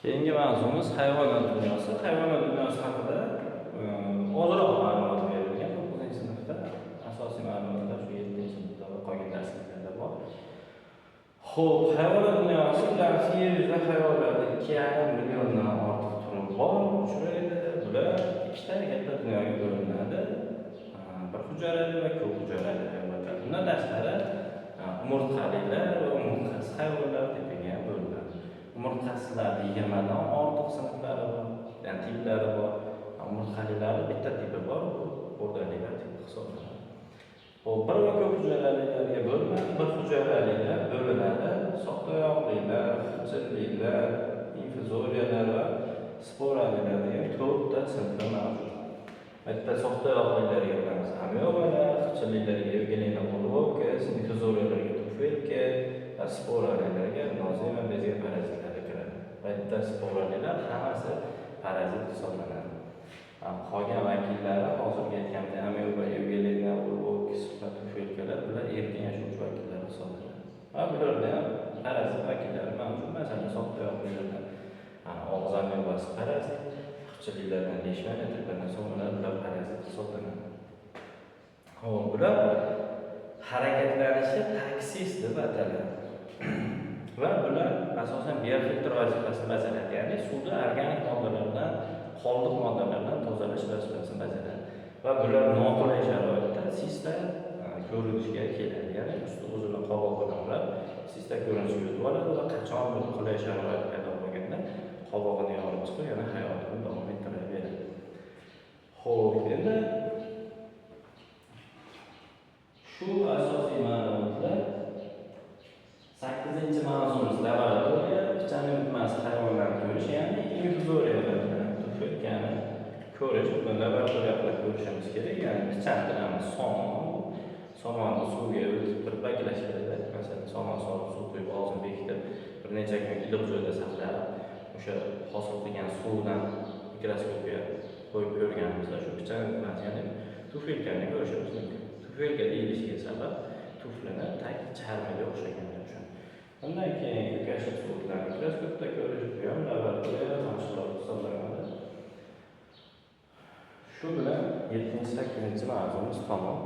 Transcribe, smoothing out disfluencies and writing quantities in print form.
Keyingi mavzumuz hayvonot dunyosi. Hayvonot dunyosi haqida ozroq ma'lumot berilgan. 9-sinfda asosiy ma'lumotlar shu 7-sinfda va qolgan darsliklarda bor. Xo'p, hayvonot dunyosi yer yuzida hayvonlarda 2,5 milliondan ortiq turi bor. Bular ikkita katta dunyoga bo'linadi. Bir hujayrali va ko'p hujayrali hayvonlar. Bundan tashqari umurtqalilar va umurtqasiz hayvonlar deb bo'linadi. Umurtqasizlarning 20 dan ortiq sinflari bor, ya'ni tiplari bor. Umurtqalilarning bitta tipi bor, bu o'rdaklar tipi hisoblanadi. Xo'p, bir va ko'p hujayralilarga bo'linadi. Bir hujayralilar bo'linadi. So'xtayoqlilar, xirchilliklar, infuzoriyalar va sporalilar degan 4 ta sinflar mavjud. Bitta so'xtayoqlilarga bo'lamiz amyobalar, xirchilliklarga evgelina ulvokes, infuzoriyalarga tufelka, sporalilarga nozim va bezgak parazitlari kiradi. Bitta sporalilar hammasi parazit hisoblanadi. Qolgan vakillari hozirgi aytganimdek amyoba, evgelina ulvokes va tufelkalar bular erkin yashovchi vakillar hisoblanadi. Va bularda ham parazit vakillari mavjud. Masalan, so'xtayoqlilarda og'iz amyobasi parazit, xirchilliklardan leishmaniya tipidan hisoblanadi, bular parazit hisoblanadi. Xo'p, bular harakatlanishi taksis deb ataladi. Va bular asosan biofiltr vazifasini bajaradi, ya'ni suvda organik moddalardan, qoldiq moddalardan tozalash vazifasini bajaradi. Va bular noqulay sharoitda sista ko'rinishga keladi, ya'ni usti o'zini qovoq bilan ular sista ko'rinishga yutib oladi va qachon bir qulay sharoit paydo bo'lganda qovog'ini yorib chiqib, yana hayotini davom ettiraveradi. Xo'p, endi shu asosiy ma'lumotlar 8-mavzumuz laboratoriya, pichani bitmas hayvonlarni ko'rish, ya'ni infuzoriyalarni, tufelkani ko'rish. Buni laboratoriya qilib ko'rishimiz kerak. Ya'ni pichan bilamiz, somonni suvga o'tib turib baklash kerak. Masalan, somon suv quyib og'zini bekitib, bir necha kun iliq joyda saqlab, o'sha hosil qilgan suvdan mikroskopga qo'yib ko'rganimizda shu pichan bitmas, ya'ni tufelkani ko'rishimiz mumkin. Tufelka deyilishiga sabab tuflini tagi charmiga o'xshagani uchun. Undan keyin ko'kashli suvlarni mikroskopda ko'rish, bu ham laboratoriya mashg'ulot hisoblanadi. Shu bilan 7-8-mavzumuz tamom.